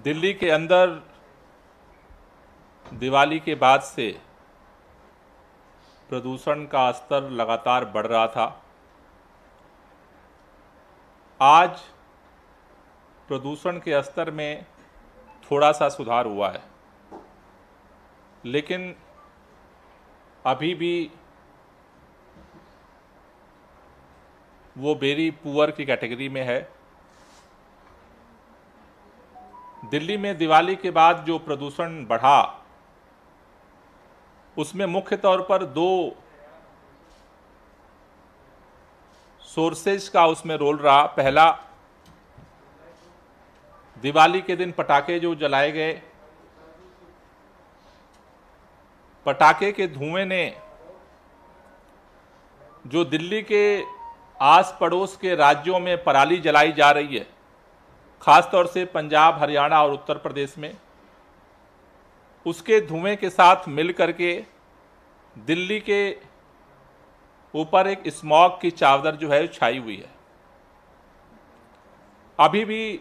दिल्ली के अंदर दिवाली के बाद से प्रदूषण का स्तर लगातार बढ़ रहा था। आज प्रदूषण के स्तर में थोड़ा सा सुधार हुआ है, लेकिन अभी भी वो वेरी पुअर की कैटेगरी में है। दिल्ली में दिवाली के बाद जो प्रदूषण बढ़ा, उसमें मुख्य तौर पर दो सोर्सेज का उसमें रोल रहा। पहला, दिवाली के दिन पटाखे जो जलाए गए, पटाखे के धुएं ने जो दिल्ली के आस पड़ोस के राज्यों में पराली जलाई जा रही है, खास तौर से पंजाब, हरियाणा और उत्तर प्रदेश में, उसके धुएं के साथ मिल करके दिल्ली के ऊपर एक स्मॉग की चादर जो है छाई हुई है। अभी भी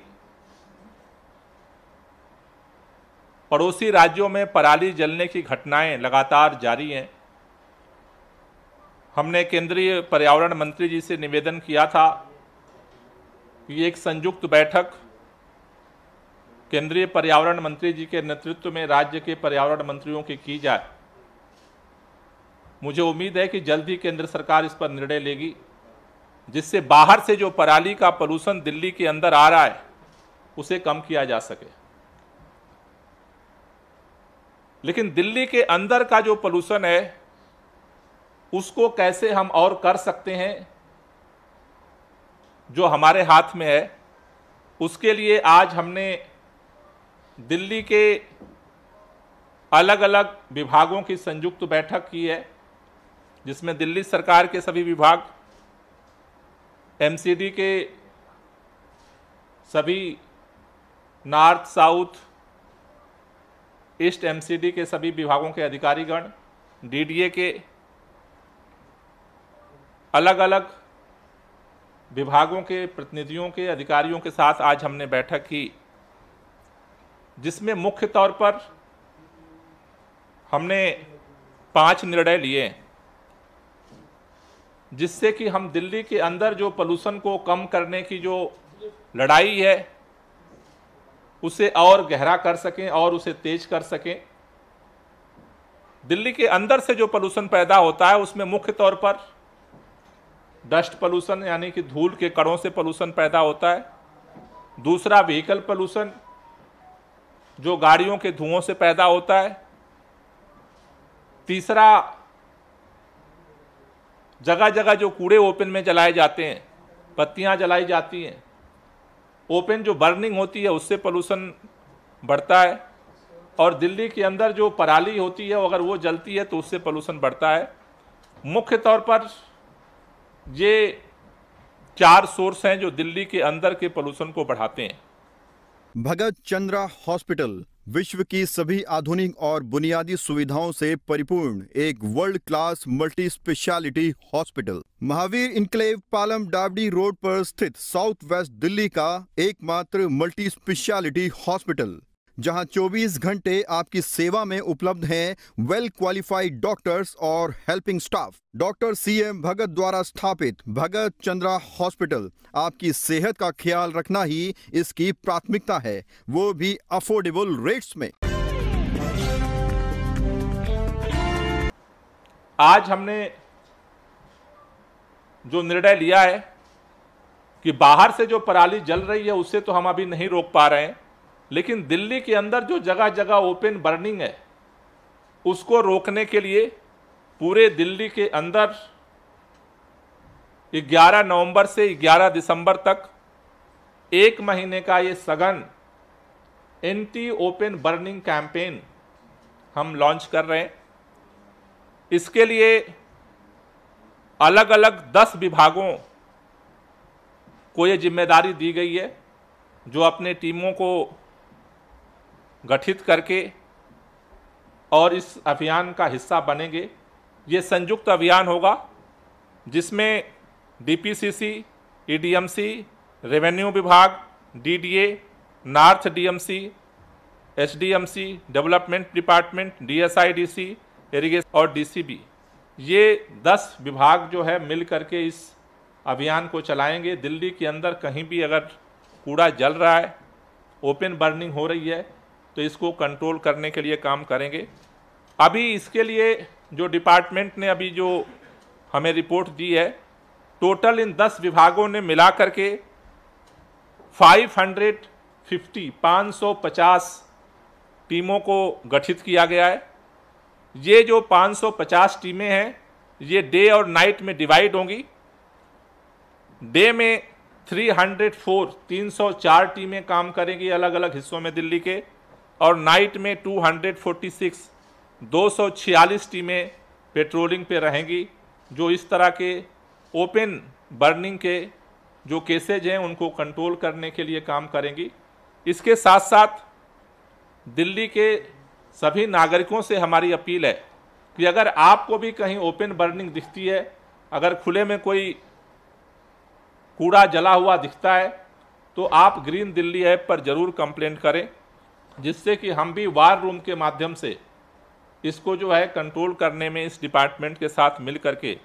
पड़ोसी राज्यों में पराली जलने की घटनाएं लगातार जारी हैं। हमने केंद्रीय पर्यावरण मंत्री जी से निवेदन किया था कि एक संयुक्त बैठक केंद्रीय पर्यावरण मंत्री जी के नेतृत्व में राज्य के पर्यावरण मंत्रियों की जाए। मुझे उम्मीद है कि जल्द ही केंद्र सरकार इस पर निर्णय लेगी, जिससे बाहर से जो पराली का पॉल्यूशन दिल्ली के अंदर आ रहा है उसे कम किया जा सके। लेकिन दिल्ली के अंदर का जो पॉल्यूशन है उसको कैसे हम और कर सकते हैं, जो हमारे हाथ में है। उसके लिए आज हमने दिल्ली के अलग अलग विभागों की संयुक्त बैठक की है, जिसमें दिल्ली सरकार के सभी विभाग, एमसीडी के सभी, नॉर्थ, साउथ, ईस्ट एमसीडी के सभी विभागों के अधिकारीगण, डीडीए के अलग अलग विभागों के प्रतिनिधियों के, अधिकारियों के साथ आज हमने बैठक की, जिसमें मुख्य तौर पर हमने 5 निर्णय लिए, जिससे कि हम दिल्ली के अंदर जो पॉल्यूशन को कम करने की जो लड़ाई है उसे और गहरा कर सकें और उसे तेज कर सकें। दिल्ली के अंदर से जो पॉल्यूशन पैदा होता है उसमें मुख्य तौर पर डस्ट पॉल्यूशन यानी कि धूल के कणों से पॉल्यूशन पैदा होता है। दूसरा, व्हीकल पॉल्यूशन जो गाड़ियों के धुओं से पैदा होता है। तीसरा, जगह जगह जो कूड़े ओपन में जलाए जाते हैं, पत्तियां जलाई जाती हैं, ओपन जो बर्निंग होती है उससे पोल्यूशन बढ़ता है। और दिल्ली के अंदर जो पराली होती है अगर वो जलती है तो उससे पोल्यूशन बढ़ता है। मुख्य तौर पर ये 4 सोर्स हैं जो दिल्ली के अंदर के पोल्यूशन को बढ़ाते हैं। भगत चंद्रा हॉस्पिटल विश्व की सभी आधुनिक और बुनियादी सुविधाओं से परिपूर्ण एक world class multi speciality hospital, Mahavir enclave, Palam Dabri road पर स्थित साउथ वेस्ट दिल्ली का एकमात्र मल्टी स्पेशलिटी हॉस्पिटल, जहां 24 घंटे आपकी सेवा में उपलब्ध हैं वेल क्वालिफाइड डॉक्टर्स और हेल्पिंग स्टाफ। डॉक्टर CM भगत द्वारा स्थापित भगत चंद्रा हॉस्पिटल आपकी सेहत का ख्याल रखना ही इसकी प्राथमिकता है, वो भी अफोर्डेबल रेट्स में। आज हमने जो निर्णय लिया है कि बाहर से जो पराली जल रही है उससे तो हम अभी नहीं रोक पा रहे हैं, लेकिन दिल्ली के अंदर जो जगह जगह ओपन बर्निंग है उसको रोकने के लिए पूरे दिल्ली के अंदर 11 नवंबर से 11 दिसंबर तक 1 महीने का ये सघन एंटी ओपन बर्निंग कैंपेन हम लॉन्च कर रहे हैं। इसके लिए अलग अलग 10 विभागों को ये जिम्मेदारी दी गई है, जो अपने टीमों को गठित करके और इस अभियान का हिस्सा बनेंगे। ये संयुक्त अभियान होगा जिसमें DPCC, EDMC, रेवेन्यू विभाग, DDA, north DMC, SDMC, development department, DSIDC, irrigation और DCB, ये 10 विभाग जो है मिल करके इस अभियान को चलाएंगे। दिल्ली के अंदर कहीं भी अगर कूड़ा जल रहा है, ओपन बर्निंग हो रही है, तो इसको कंट्रोल करने के लिए काम करेंगे। अभी इसके लिए जो डिपार्टमेंट ने अभी जो हमें रिपोर्ट दी है, टोटल इन 10 विभागों ने मिला करके 550 टीमों को गठित किया गया है। ये जो 550 टीमें हैं, ये डे और नाइट में डिवाइड होंगी। डे में 304 टीमें काम करेंगी अलग अलग हिस्सों में दिल्ली के, और नाइट में 246 टीमें पेट्रोलिंग पे रहेंगी, जो इस तरह के ओपन बर्निंग के जो केसेज हैं उनको कंट्रोल करने के लिए काम करेंगी। इसके साथ साथ दिल्ली के सभी नागरिकों से हमारी अपील है कि अगर आपको भी कहीं ओपन बर्निंग दिखती है, अगर खुले में कोई कूड़ा जला हुआ दिखता है, तो आप ग्रीन दिल्ली ऐप पर ज़रूर कंप्लेंट करें, जिससे कि हम भी वार रूम के माध्यम से इसको जो है कंट्रोल करने में इस डिपार्टमेंट के साथ मिल करके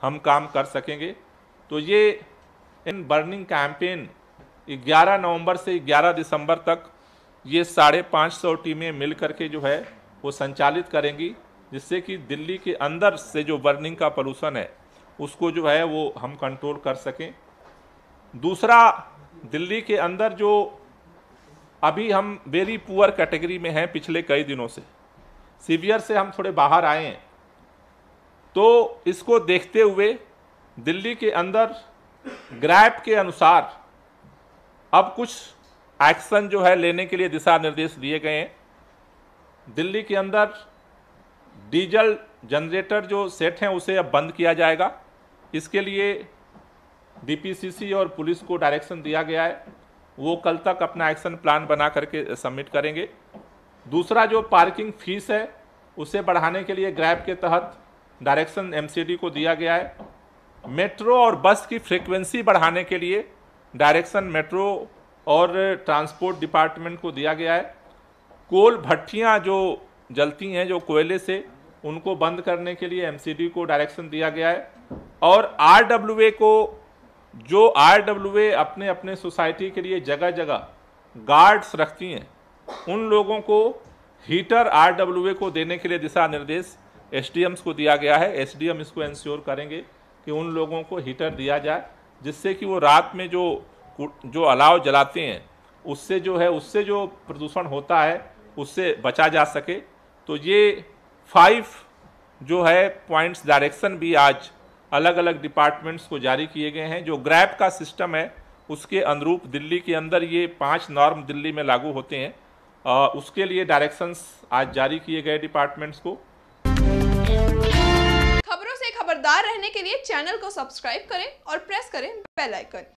हम काम कर सकेंगे। तो ये इन बर्निंग कैंपेन 11 नवंबर से 11 दिसंबर तक ये 550 टीमें मिल करके जो है वो संचालित करेंगी, जिससे कि दिल्ली के अंदर से जो बर्निंग का पोल्यूशन है उसको जो है वो हम कंट्रोल कर सकें। दूसरा, दिल्ली के अंदर जो अभी हम वेरी पुअर कैटेगरी में हैं पिछले कई दिनों से, सीवियर से हम थोड़े बाहर आए हैं, तो इसको देखते हुए दिल्ली के अंदर ग्रैप के अनुसार अब कुछ एक्शन जो है लेने के लिए दिशा निर्देश दिए गए हैं। दिल्ली के अंदर डीजल जनरेटर जो सेट हैं उसे अब बंद किया जाएगा। इसके लिए DPCC और पुलिस को डायरेक्शन दिया गया है, वो कल तक अपना एक्शन प्लान बना करके सबमिट करेंगे। दूसरा, जो पार्किंग फीस है उसे बढ़ाने के लिए ग्रैप के तहत डायरेक्शन MCD को दिया गया है। मेट्रो और बस की फ्रीक्वेंसी बढ़ाने के लिए डायरेक्शन मेट्रो और ट्रांसपोर्ट डिपार्टमेंट को दिया गया है। कोल भट्टियाँ जो जलती हैं जो कोयले से, उनको बंद करने के लिए MCD को डायरेक्शन दिया गया है। और RWA को, जो RWA अपने अपने सोसाइटी के लिए जगह जगह गार्ड्स रखती हैं, उन लोगों को हीटर RWA को देने के लिए दिशा निर्देश SDMs को दिया गया है। SDM इसको इंश्योर करेंगे कि उन लोगों को हीटर दिया जाए, जिससे कि वो रात में जो अलाव जलाते हैं उससे जो प्रदूषण होता है उससे बचा जा सके। तो ये 5 जो है पॉइंट्स डायरेक्शन भी आज अलग अलग डिपार्टमेंट्स को जारी किए गए हैं। जो ग्रैप का सिस्टम है उसके अनुरूप दिल्ली के अंदर ये 5 नॉर्म दिल्ली में लागू होते हैं, उसके लिए डायरेक्शंस आज जारी किए गए डिपार्टमेंट्स को। खबरों से खबरदार रहने के लिए चैनल को सब्सक्राइब करें और प्रेस करें बेल आइकन।